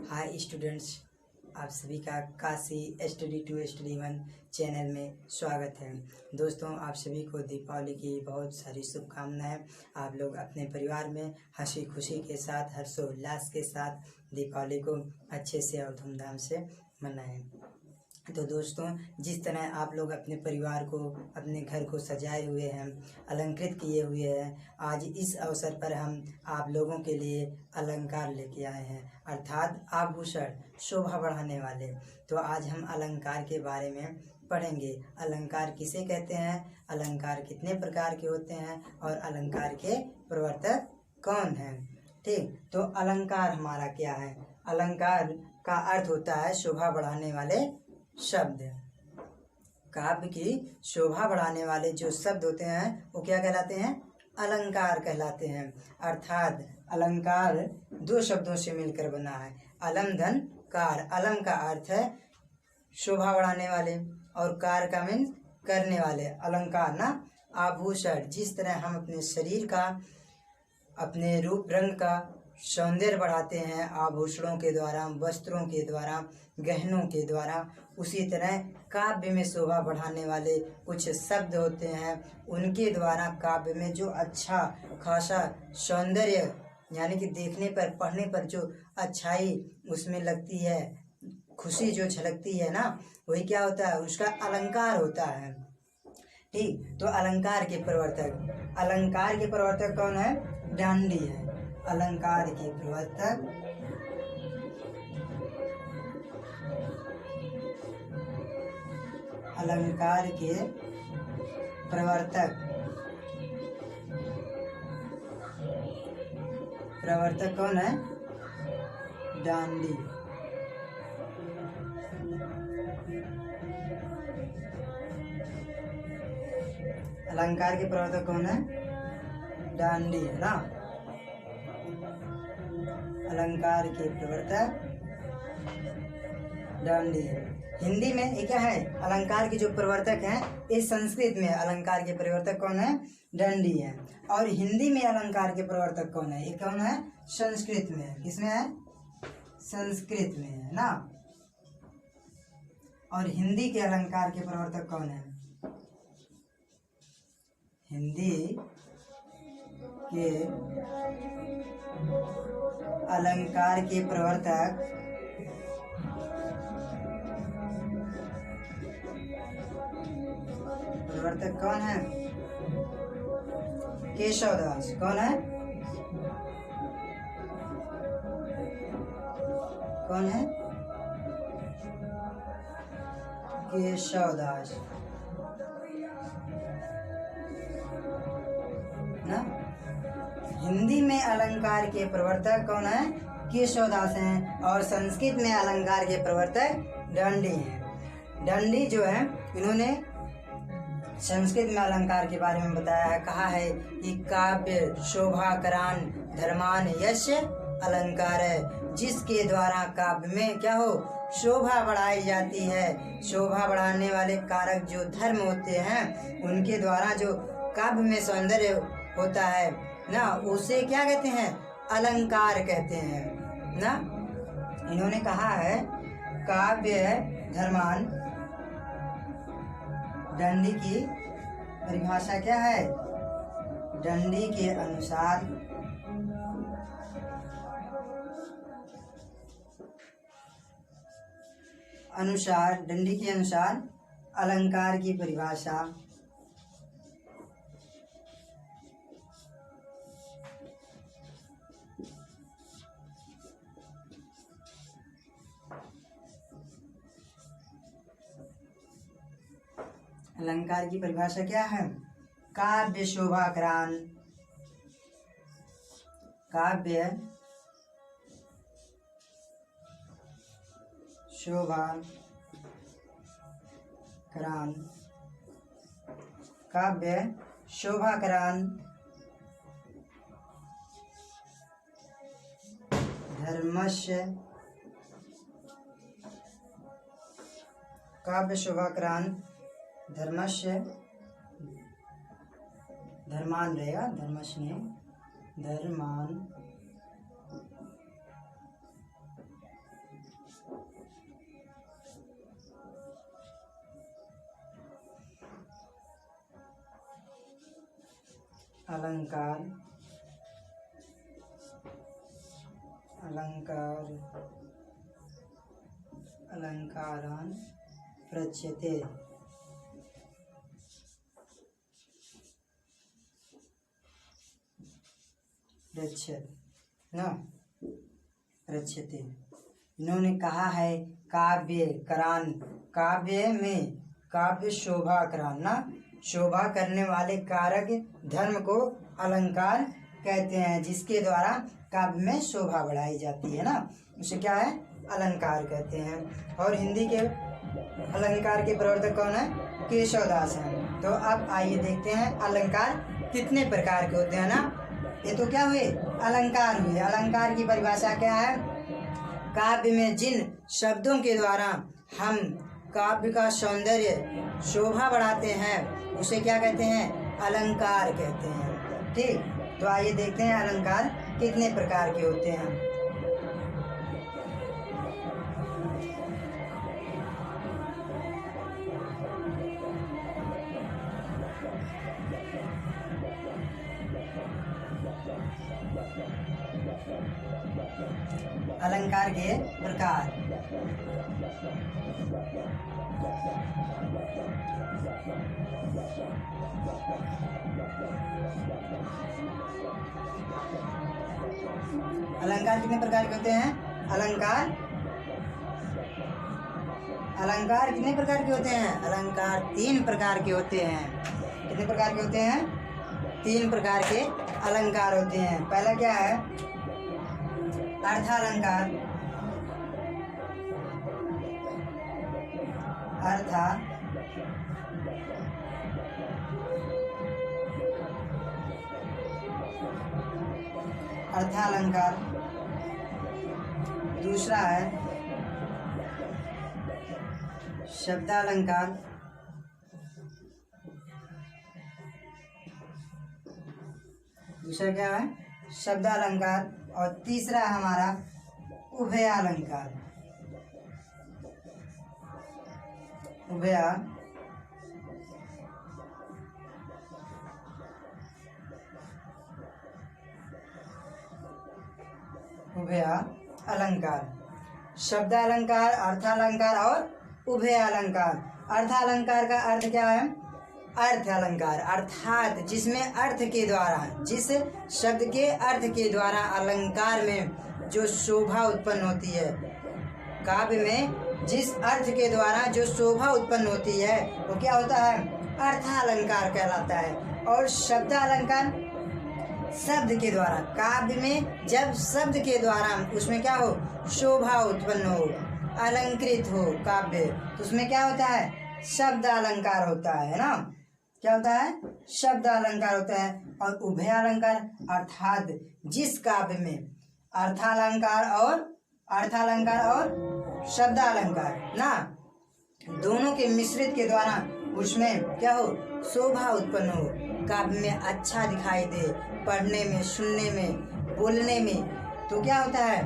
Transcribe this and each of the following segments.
Hi students, आप सभी का Kashi study to study one channel में स्वागत है। दोस्तों, आप सभी को दीपावली की बहुत सारी शुभकामनाएं। आप लोग अपने परिवार में हंसी खुशी के साथ, हर्षोल्लास के साथ दीपावली को अच्छे से और धूमधाम से मनाएं। तो दोस्तों, जिस तरह आप लोग अपने परिवार को, अपने घर को सजाए हुए हैं, अलंकृत किए हुए हैं, आज इस अवसर पर हम आप लोगों के लिए अलंकार लेके आए हैं, अर्थात आभूषण, शोभा बढ़ाने वाले। तो आज हम अलंकार के बारे में पढ़ेंगे। अलंकार किसे कहते हैं, अलंकार कितने प्रकार के होते हैं और अलंकार के प्रवर्तक कौन हैं। ठीक, तो अलंकार हमारा क्या है? अलंकार का अर्थ होता है शोभा बढ़ाने वाले शब्द। काव्य की शोभा बढ़ाने वाले जो शब्द होते हैं वो क्या कहलाते हैं? अलंकार कहलाते हैं। अर्थात अलंकार दो शब्दों से मिलकर बना है, अलम धन कार। अलम का अर्थ है शोभा बढ़ाने वाले और कार का मीन करने वाले। अलंकार ना आभूषण, जिस तरह हम अपने शरीर का, अपने रूप रंग का सौंदर्य बढ़ाते हैं आभूषणों के द्वारा, वस्त्रों के द्वारा, गहनों के द्वारा, उसी तरह काव्य में शोभा बढ़ाने वाले कुछ शब्द होते हैं, उनके द्वारा काव्य में जो अच्छा खासा सौंदर्य, यानी कि देखने पर, पढ़ने पर जो अच्छाई उसमें लगती है, खुशी जो झलकती है ना, वही क्या होता है? उसका अलंकार होता है। ठीक, तो अलंकार के प्रवर्तक कौन है? डांडी है। अलंकार के प्रवर्तक प्रवर्तक कौन है? डांडी। अलंकार के प्रवर्तक कौन है? डांडी है ना। अलंकार के प्रवर्तक डांडी है। हिंदी में ये क्या है? अलंकार के जो प्रवर्तक हैं, इस संस्कृत में अलंकार के प्रवर्तक कौन है? डांडी है। और हिंदी में अलंकार के प्रवर्तक कौन है? ये कौन है? संस्कृत में। किसमें है? संस्कृत में है ना। और हिंदी के अलंकार के प्रवर्तक कौन है? हिंदी के अलंकार के प्रवर्तक कौन है? केशवदास। कौन है? कौन है? केशवदास ना। हिंदी में अलंकार के प्रवर्तक कौन है? केशवदास हैं। और संस्कृत में अलंकार के प्रवर्तक डांडी हैं। डांडी जो है, इन्होंने संस्कृत में अलंकार के बारे में बताया है, कहा है कि काव्य शोभाकरान धर्मान यश अलंकार है, जिसके द्वारा काव्य में क्या हो? शोभा बढ़ाई जाती है। शोभा बढ़ाने वाले कारक जो धर्म होते हैं, उनके द्वारा जो काव्य में सौंदर्य होता है ना, उसे क्या कहते हैं? अलंकार कहते हैं ना। इन्होंने कहा है काव्य धर्मान। डांडी की परिभाषा क्या है? डांडी के अनुसार डांडी के अनुसार अलंकार की परिभाषा अलंकार की परिभाषा क्या है? काव्य शोभाकरान, काव्य शोभाकरान, काव्य शोभाकरान धर्मस्य, काव्य शोभाकरान धर्मस्य, धर्मान रहेगा, धर्मस्य नहीं, धर्मान अलंकार अलंकार अलंकारान् प्रच्यते। प्रच्यते इन्होंने कहा है काव्य करान, काव्य में काव्य शोभा करान ना, शोभा करने वाले कारक धर्म को अलंकार कहते हैं, जिसके द्वारा काव्य में शोभा बढ़ाई जाती है ना, उसे क्या है अलंकार कहते हैं। और हिंदी के अलंकार के प्रवर्तक कौन है? केशवदास हैं। तो अब आइए देखते हैं अलंकार कितने प्रकार के होते हैं ना। ये तो क्या हुए अलंकार हुए। अलंकार की परिभाषा क्या है? काव्य में जिन शब्दों के द्वारा हम काव्य का सौंदर्य शोभा बढ़ाते हैं उसे क्या कहते हैं? अलंकार कहते हैं। ठीक, तो आइए देखते हैं अलंकार कितने प्रकार के होते हैं। अलंकार के प्रकार। अलंकार कितने प्रकार के होते हैं? अलंकार कितने प्रकार के होते हैं? अलंकार 3 प्रकार के होते हैं। कितने प्रकार के होते हैं? 3 प्रकार के अलंकार होते हैं। पहला क्या है? अर्थालंकार। अर्थालंकार। दूसरा है शब्दालंकार। दूसरा क्या है? शब्दालंकार। और तीसरा है हमारा उभयालंकार। अलंकार, शब्दालंकार, अर्थालंकार और उभयालंकार। अर्थालंकार का अर्थ क्या है? अर्थ अलंकार अर्थात जिसमें अर्थ के द्वारा, जिस शब्द के अर्थ के द्वारा अलंकार में जो शोभा उत्पन्न होती है, काव्य में जिस अर्थ के द्वारा जो शोभा उत्पन्न होती है वो क्या होता है? अर्थालंकार कहलाता है। और शब्दालंकार शब्द के द्वारा, काव्य में जब शब्द के द्वारा उसमें क्या हो? शोभा उत्पन्न हो, अलंकृत हो काव्य, तो उसमें क्या होता है? शब्द अलंकार होता है ना। क्या होता है? शब्द अलंकार होता है। और उभयालंकार अर्थात जिस काव्य में अर्थालंकार और शब्दालंकार ना दोनों के मिश्रित के द्वारा उसमें क्या हो? शोभा उत्पन्न हो, काव्य में अच्छा दिखाई दे, पढ़ने में, सुनने में, बोलने में, तो क्या होता है?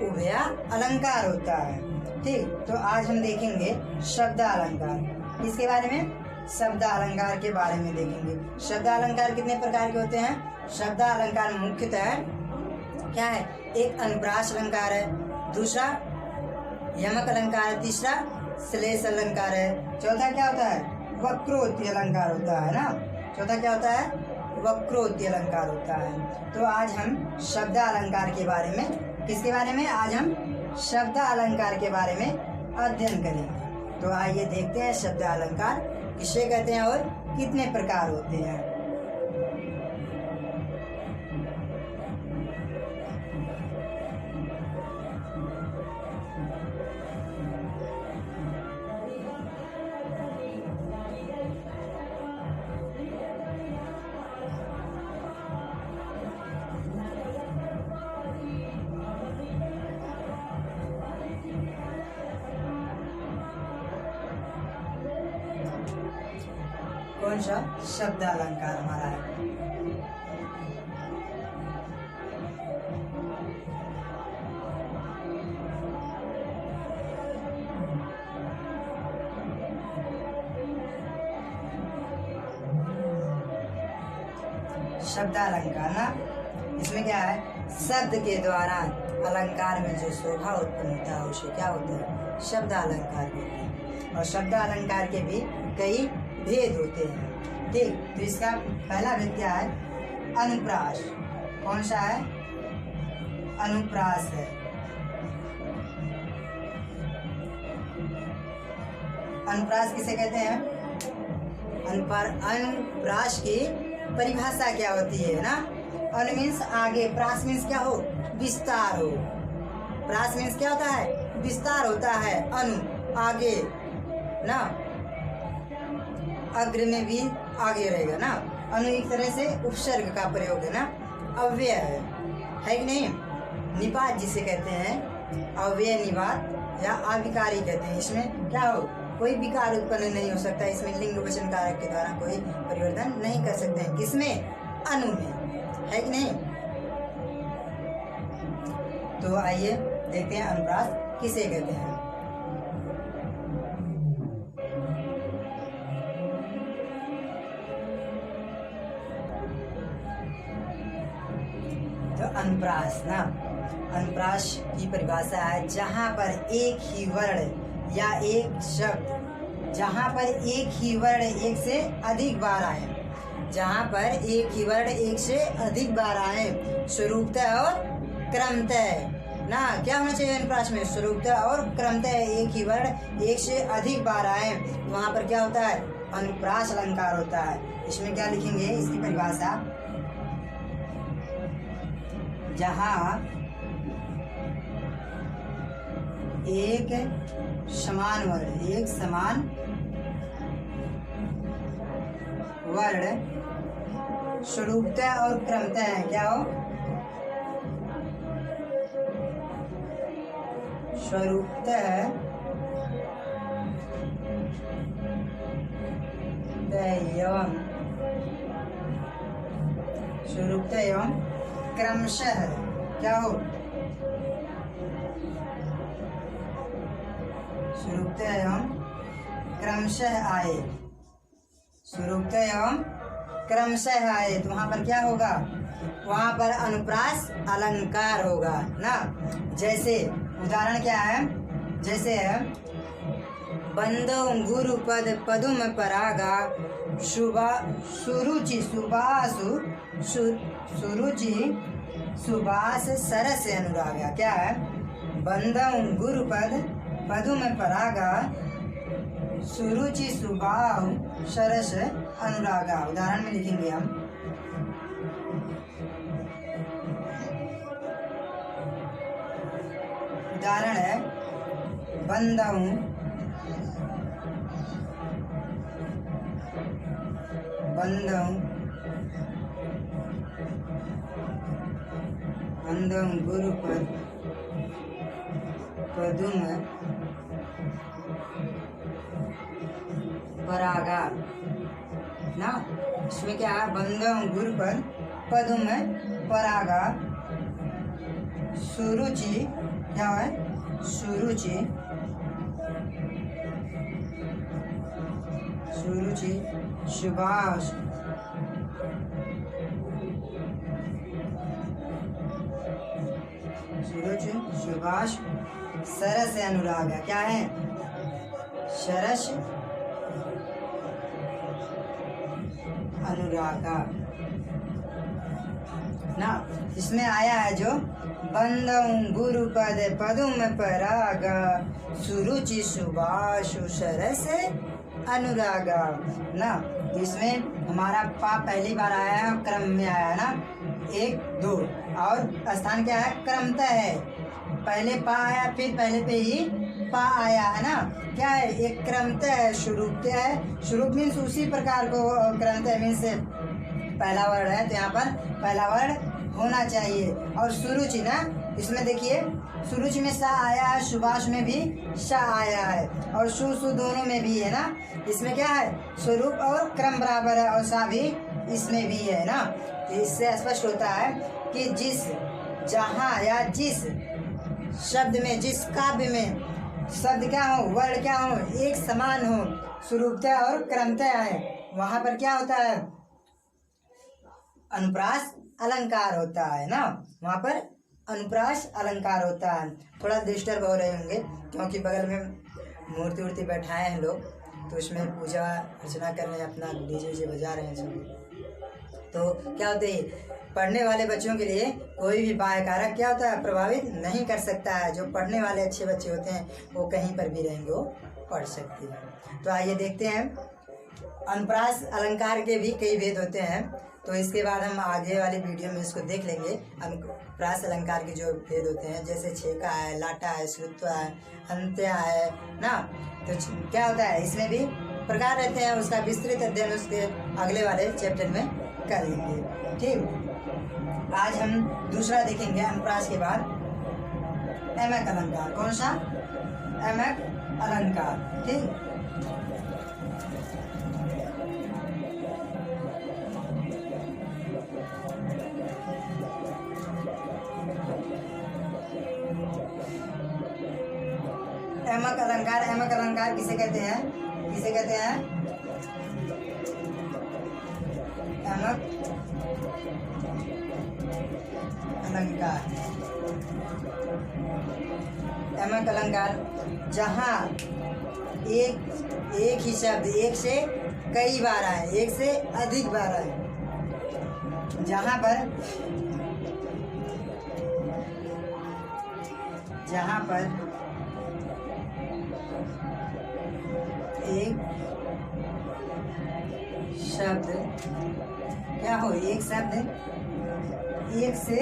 उभया अलंकार होता है। ठीक, तो आज हम देखेंगे शब्दालंकार। इसके बारे में शब्दालंकार के बारे में देखेंगे। शब्दालंकार कितने प्रकार के होते हैं? शब्दालंकार मुख्यतः क्या है? एक अनुप्रास अलंकार है, दूसरा यमक अलंकार है, तीसरा श्लेष अलंकार है, चौथा क्या होता है? वक्रोक्ति अलंकार होता है ना। चौथा क्या होता है? वक्रोक्ति अलंकार होता है। तो आज हम शब्दालंकार के बारे में, किसके बारे में? आज हम शब्दालंकार के बारे में अध्ययन करेंगे। तो आइए देखते हैं शब्दालंकार किसे कहते हैं और कितने प्रकार होते हैं। कौन सा शब्दालंकार हमारा है? शब्दालंकार ना, इसमें क्या है, शब्द के द्वारा अलंकार में जो शोभा उत्पन्न होता है उसे क्या होता है, शब्दालंकार कहते हैं। और शब्दालंकार के भी कई भेद होते हैं। ठीक, तो इसका पहला भेद क्या है, अनुप्रास। कौन सा है, अनुप्रास है। अनुप्रास किसे कहते हैं, अनुप्रास की परिभाषा क्या होती है ना, अनु मीन्स आगे, प्रास मीन्स क्या हो, विस्तार हो। प्रास मीन्स क्या होता है, विस्तार होता है, अनु आगे ना, अग्र में भी आगे रहेगा ना। अनु एक तरह से उपसर्ग का प्रयोग है ना, अव्यय है कि नहीं। निपात जिसे कहते हैं, अव्यय निपात या अविकारी कहते हैं। इसमें क्या हो, कोई विकार उत्पन्न नहीं हो सकता। इसमें लिंग वचन कारक के द्वारा कोई परिवर्तन नहीं कर सकते हैं। किसमें, अनु में, है कि नहीं। तो आइए देखते हैं अनुप्रास किसे कहते हैं। तो अनुप्रास ना, अनुप्रास की परिभाषा है जहां पर एक ही वर्ण या एक शब्द, जहां पर एक ही वर्ण एक से अधिक बार आए, जहां पर एक ही वर्ण एक से अधिक बार आए, स्वरूपतः और क्रमतः ना। क्या होना चाहिए अनुप्रास में, स्वरूपतः और क्रमतः एक ही वर्ण एक से अधिक बार आए, वहां पर क्या होता है, अनुप्रास अलंकार होता है। इसमें क्या लिखेंगे, इसकी परिभाषा, जहां एक समान वर्ण, एक समान वर्ण स्वरूपतः और क्रमतः है, क्या हो, स्वरूपतः एवं स्वरूपतः एवं क्रमशः क्या हो, स्वरूपतः एवं क्रमशः आए, स्वरूपतः एवं क्रमशः आए, तो वहां पर क्या होगा, वहां पर अनुप्रास अलंकार होगा ना। जैसे उदाहरण क्या है, जैसे है, बंदो गुरुपद पदुम परागा शुभा सुरुचि सुबासु सुरुचि सुबास सरस अनुरागा। क्या है, बंदम गुरुपद पदुम परागा सुरुचि सुबाहु सरस अनुरागा। उदाहरण में लिखेंगे हम, उदाहरण है, बंदम बंदम गुरुपद पदुम परागा ना। इसमें क्या है, बंदम गुरुपद पदुम परागा सुरुचि, क्या है, सुरुचि सुरुचि सुभाष सुरुचि सुभाष सरस अनुराग। क्या है, सरस अनुरागा ना। इसमें आया है जो बंदम गुरुपद पदुम परागा सुरुचि सुभाषु सरस अनुरागा ना। इसमें हमारा पा पहली बार आया है, क्रम में आया है ना, 1 2, और स्थान क्या है, क्रमतः है। पहले पा आया, फिर पहले पे ही पा आया है ना। क्या है, एक क्रमतः है, शुरूपतः है। शुरूप मीन्स उसी प्रकार को, क्रमतः मीन्स पहला वर्ड है तो यहाँ पर पहला वर्ड होना चाहिए। और सुरुचि ना, इसमें देखिए सुरुचि में सा आया है, सुभाष में भी सा आया है, और सु दोनों में भी है ना। इसमें क्या है, स्वरूप और क्रम बराबर है, और सा भी इसमें भी है ना। इससे स्पष्ट होता है कि जिस, जहाँ या जिस शब्द में, जिस काव्य में शब्द क्या हो, वर्ण क्या हो, एक समान हो, स्वरूपतः और क्रमतः है, वहां पर क्या होता है, अनुप्रास अलंकार होता है ना, वहाँ पर अनुप्रास अलंकार होता है। थोड़ा डिस्टर्ब हो रहे होंगे क्योंकि बगल में मूर्ति वूर्ति बैठाए हैं लोग, तो उसमें पूजा अर्चना कर रहे हैं, अपना डीजे वीजे बजा रहे हैं सब। तो क्या होता है, पढ़ने वाले बच्चों के लिए कोई भी बाह्य कारक क्या होता है, प्रभावित नहीं कर सकता है। जो पढ़ने वाले अच्छे बच्चे होते हैं वो कहीं पर भी रहेंगे, वो पढ़ सकते हैं। तो आइए देखते हैं, अनुप्रास अलंकार के भी कई भेद होते हैं, तो इसके बाद हम आगे वाली वीडियो में इसको देख लेंगे। अनुप्रास अलंकार के जो भेद होते हैं, जैसे छेका है, लाटा है, श्रुत्व है, अंत्या है ना, तो क्या होता है, इसमें भी प्रकार रहते हैं। उसका विस्तृत अध्ययन उसके अगले वाले चैप्टर में करेंगे। ठीक, आज हम दूसरा देखेंगे अनुप्रास के बाद एमक अलंकार। कौन सा? एमक अलंकार। ठीक, एमक अलंकार। एमक अलंकार किसे कहते हैं? किसे कहते हैं? एमक अलंकार। एमक अलंकार जहाँ एक ही शब्द एक से कई बार आए, एक से अधिक बार आए, जहाँ पर एक शब्द क्या हो, एक शब्द एक से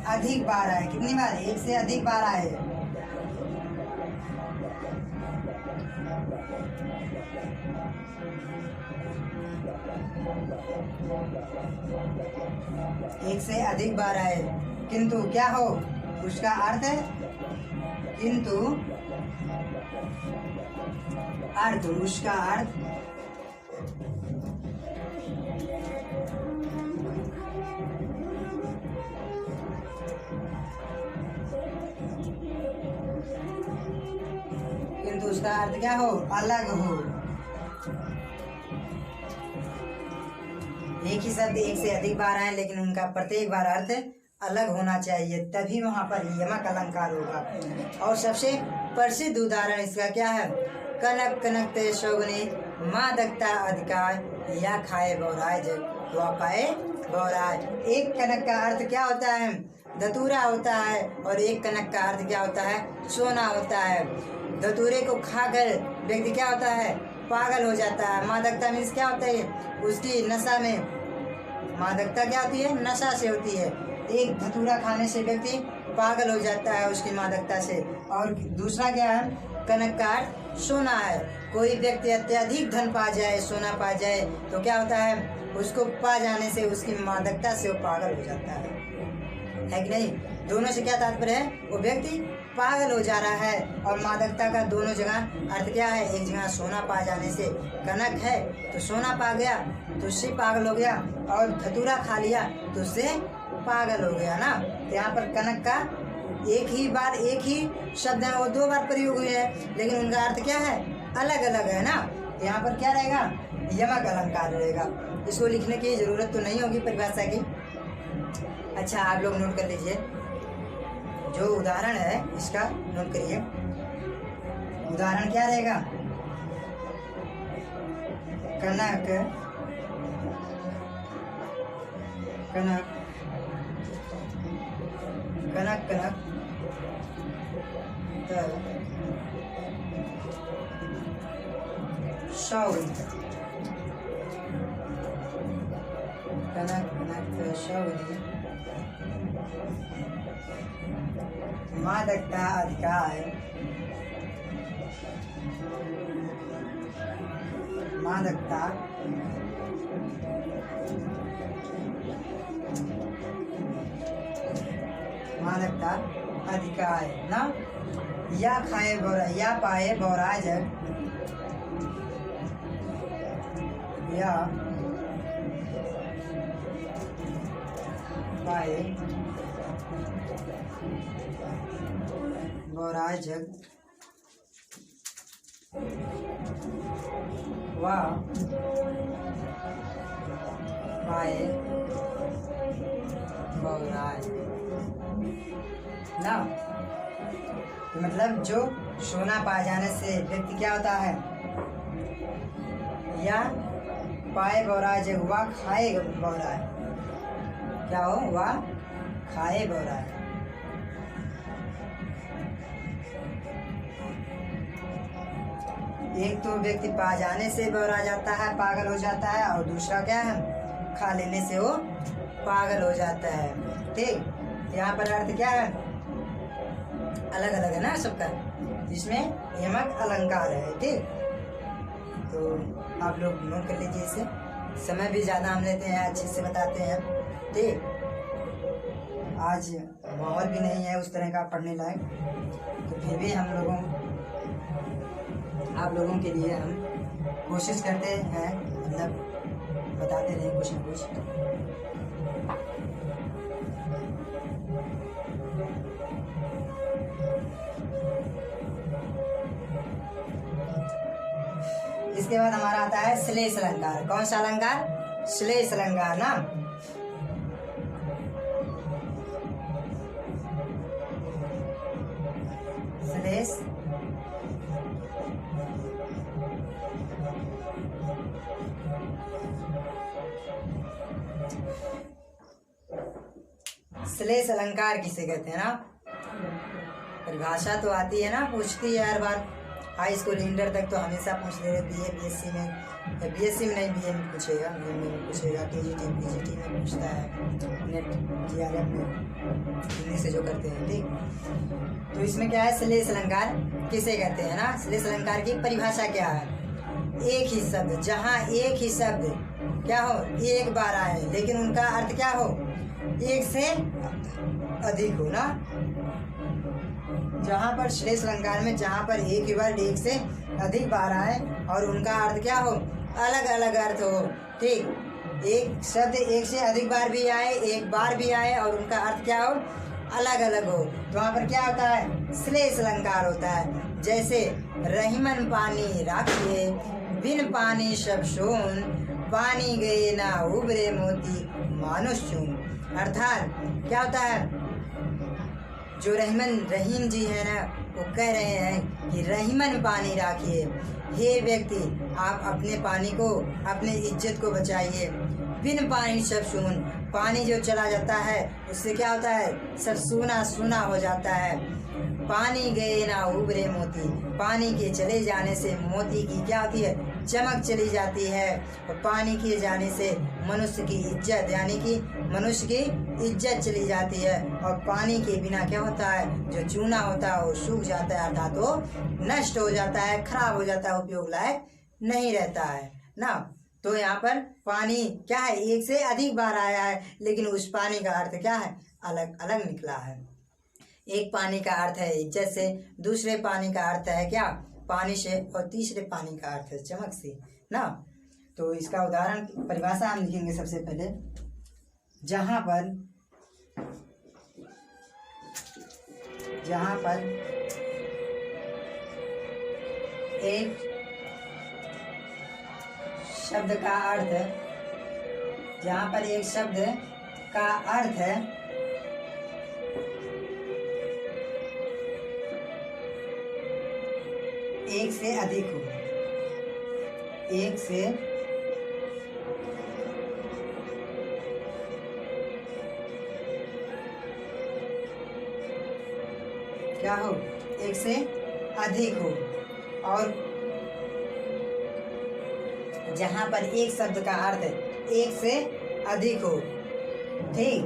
अधिक बार आए। कितनी बार? एक से अधिक बार आए। एक से अधिक बार आए, किंतु क्या हो, उसका अर्थ है, किंतु अर्थ, उसका अर्थ किंतु उसका अर्थ क्या हो, अलग हो। एक ही शब्द एक से अधिक बार आए, लेकिन उनका प्रत्येक बार अर्थ अलग होना चाहिए, तभी वहां पर यमक अलंकार होगा। और सबसे प्रसिद्ध उदाहरण इसका क्या है? कनक कनकते शोगने मादकता अधिकार या खाए बौराय जग वा पाए बौराय। एक कनक का अर्थ क्या होता है? धतूरा होता है, और एक कनक का अर्थ क्या होता है? सोना होता है। धतूरे को खाकर व्यक्ति क्या होता है? पागल हो जाता है। मादकता मीन्स क्या होता है? उसकी नशा में, मादकता क्या होती है? नशा से होती है। एक धतूरा खाने से व्यक्ति पागल हो जाता है उसकी मादकता से। और दूसरा क्या है? कनक का अर्थ सोना है। कोई व्यक्ति अत्यधिक धन पा जाए, सोना पा जाए, तो क्या होता है? उसको पा जाने से उसकी मादकता से वो पागल हो जाता है कि नहीं? दोनों से क्या तात्पर्य है? वो व्यक्ति पागल हो जा रहा है। और मादकता का दोनों जगह अर्थ क्या है? एक जगह सोना पा जाने से, कनक है तो सोना पा गया तो उससे पागल हो गया, और धतूरा खा लिया तो उससे पागल हो गया ना। तो यहाँ पर कनक का एक ही शब्द है, वो दो बार प्रयोग हुए हैं, लेकिन उनका अर्थ क्या है? अलग अलग है ना। तो यहाँ पर क्या रहेगा? यमक अलंकार रहेगा। इसको लिखने की जरूरत तो नहीं होगी परिभाषा की। अच्छा, आप लोग नोट कर लीजिए, जो उदाहरण है इसका नोट करिए। उदाहरण क्या रहेगा? कनक कनक कनक कनक तर शौर्य। कनक कनक शौर्य मादकता अधिकार। मादकता मादकता अधिकार ना। या खाए बोरा, या पाए बोरा जग, या पाए बोरा जग वह पाए बहुराय ना, मतलब जो सोना पा जाने से व्यक्ति क्या होता है, या पाए बहुराय जो वह खाए बहुराय, क्या हो, वह खाए बहुराय। एक तो व्यक्ति पा जाने से बौरा जाता है, पागल हो जाता है, और दूसरा क्या है, खा लेने से वो पागल हो जाता है। ठीक, यहाँ पर अर्थ क्या है, अलग अलग है ना सबका, जिसमें यमक अलंकार है। ठीक, तो आप लोग नोट कर लीजिए इसे, समय भी ज़्यादा हम लेते हैं, अच्छे से बताते हैं। ठीक, आज माहौल भी नहीं है उस तरह का पढ़ने लायक, तो फिर भी हम लोगों आप लोगों के लिए हम कोशिश करते हैं, मतलब बताते रहे कुछ न कुछ। इसके बाद हमारा आता है श्लेष अलंकार। कौन सा अलंकार, श्लेष अलंकार ना। श्लेष श्लेष अलंकार किसे कहते हैं ना, परिभाषा तो आती है ना, पूछती है हर बार, हाई स्कूल इंटर तक तो हमेशा पूछ रहे, बीए बीएससी में, बीएससी में नहीं, बीए में पूछेगा, बीए में पूछेगा, केजीटी पीजीटी में पूछता है, नेट जीआरएफ में हिंदी से जो करते हैं। ठीक, तो इसमें क्या है, श्लेष अलंकार किसे कहते हैं ना। श्लेष अलंकार की परिभाषा क्या है, एक ही शब्द, जहाँ एक ही शब्द क्या हो, एक बार आए, लेकिन उनका अर्थ क्या हो, एक से अधिक हो ना। जहाँ पर श्लेष अलंकार में जहाँ पर एक ही वर्ड एक से अधिक बार आए और उनका अर्थ क्या हो, अलग अलग अर्थ हो। ठीक, एक शब्द एक से अधिक बार भी आए, एक बार भी आए, और उनका अर्थ क्या हो, अलग अलग हो, तो वहाँ पर क्या होता है, श्लेष अलंकार होता है। जैसे रहीमन पानी राखिए, बिन पानी सब सोन, पानी गए ना उबरे मोती मानुष चून। अर्थात क्या होता है, जो रहीम जी है ना, वो कह रहे हैं कि रहीमन पानी राखिए, हे व्यक्ति आप अपने पानी को, अपने इज्जत को बचाइए। बिन पानी सब सून, पानी जो चला जाता है उससे क्या होता है, सब सूना सूना हो जाता है। पानी गए ना उबरे मोती, पानी के चले जाने से मोती की क्या होती है, चमक चली जाती है, और पानी के जाने से मनुष्य की इज्जत, यानी कि मनुष्य की इज्जत चली जाती है। और पानी के बिना क्या होता है, जो चूना होता है वो सूख जाता है, अर्थात वो नष्ट हो जाता है, खराब हो जाता है, उपयोग लायक नहीं रहता है ना। तो यहाँ पर पानी क्या है, एक से अधिक बार आया है, लेकिन उस पानी का अर्थ क्या है, अलग अलग निकला है। एक पानी का अर्थ है इज्जत से, दूसरे पानी का अर्थ है क्या, पानी से, और तीसरे पानी का अर्थ है चमक से ना। तो इसका उदाहरण, परिभाषा हम लिखेंगे सबसे पहले, जहाँ पर एक शब्द का अर्थ, जहाँ पर एक शब्द का अर्थ है एक से अधिक हो, एक से क्या हो, एक से अधिक हो, और जहां पर एक शब्द का अर्थ एक से अधिक हो। ठीक,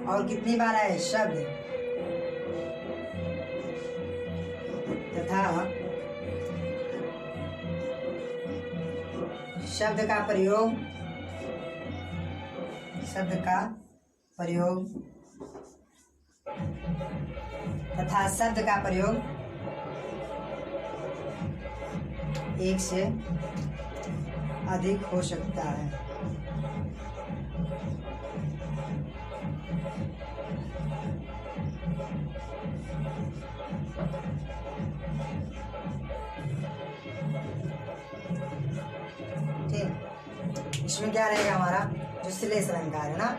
और कितनी बार आए शब्द, तथा शब्द का प्रयोग तथा शब्द का प्रयोग एक से अधिक हो सकता है। उसमें क्या रहेगा हमारा जो श्लेष अलंकार है ना,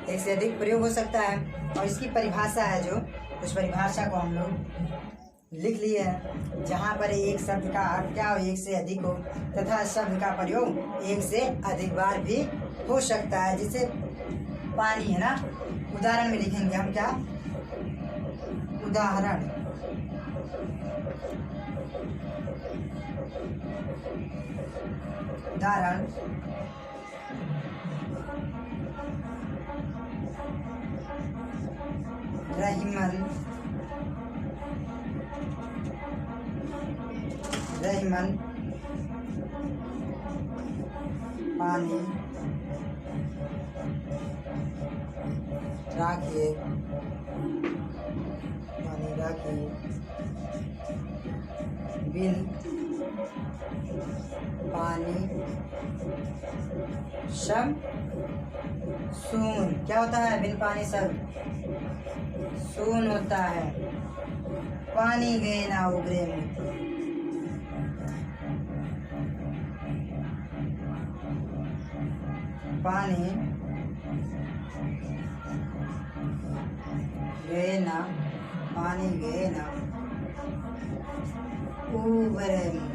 एक से अधिक प्रयोग हो सकता है। और इसकी परिभाषा है जो, उस परिभाषा को हम लोग लिख लिए हैं। जहाँ पर एक शब्द का अर्थ क्या हो, एक से अधिक हो, तथा शब्द का प्रयोग एक से अधिक बार भी हो सकता है। जैसे पानी है ना, उदाहरण में लिखेंगे हम क्या, उदाहरण उदाहरण रहीमन रहीमन पानी राखिए, पानी राखिए, बिन पानी सब सून। क्या होता है बिन पानी सब सून होता है। पानी गए ना उगरे मोती, पानी गए ना, पानी गए ना उगरे मोती।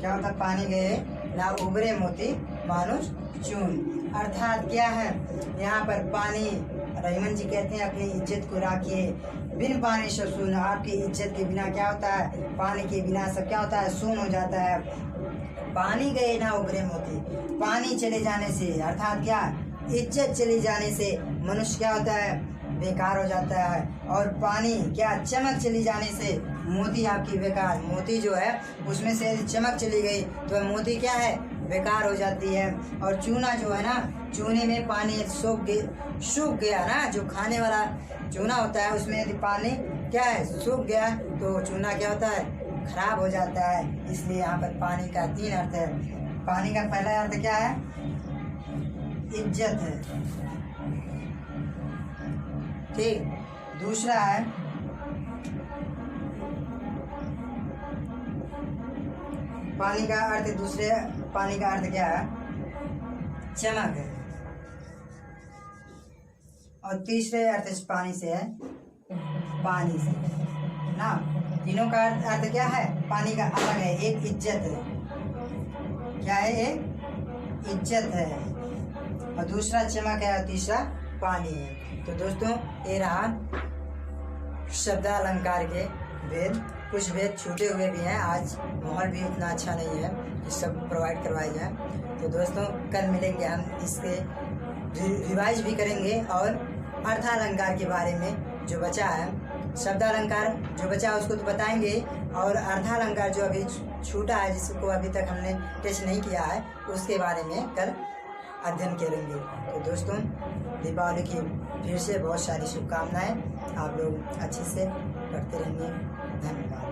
क्या होता, पानी गए ना उबरे मोती मानुष चून। अर्थात क्या है यहाँ पर, पानी, रहीमन जी कहते हैं अपनी इज्जत को राखिए, बिन पानी से सून। आपकी इज्जत के बिना क्या होता है, पानी के बिना सब क्या होता है, सून हो जाता है। पानी गए ना उबरे मोती, पानी चले जाने से अर्थात क्या, इज्जत चली जाने से मनुष्य क्या होता है, बेकार हो जाता है। और पानी क्या, चमक चली जाने से मोती आपकी बेकार। मोती जो है उसमें से चमक चली गई तो मोती क्या है, बेकार हो जाती है। और चूना जो है ना, चूने में पानी सूख गया ना, जो खाने वाला चूना होता है उसमें यदि पानी क्या है, सूख गया तो चूना क्या होता है, खराब हो जाता है। इसलिए यहाँ पर पानी का 3 अर्थ है। पानी का पहला अर्थ क्या है, इज्जत है, ठीक। दूसरा है पानी का अर्थ, दूसरे पानी का अर्थ क्या है, चमक है। और तीसरे अर्थ पानी से है, पानी से ना। तीनों का अर्थ क्या है, पानी का अलग है। एक इज्जत है, क्या है, एक इज्जत है, और दूसरा चमक है, और तीसरा पानी है। तो दोस्तों ये रहा शब्दालंकार के वेद। कुछ वेद छूटे हुए भी हैं, आज माहौल भी उतना अच्छा नहीं है कि सब प्रोवाइड करवाए जाए। तो दोस्तों कल मिलेंगे हम, इसके रिवाइज भी करेंगे और अर्थालंकार के बारे में जो बचा है, शब्दालंकार जो बचा है उसको तो बताएंगे, और अर्थालंकार जो अभी छूटा है जिसको अभी तक हमने टेस्ट नहीं किया है उसके बारे में कल अध्ययन करेंगे। तो दोस्तों दीपावली की फिर से बहुत सारी शुभकामनाएं, आप लोग अच्छे से करते रहेंगे। धन्यवाद।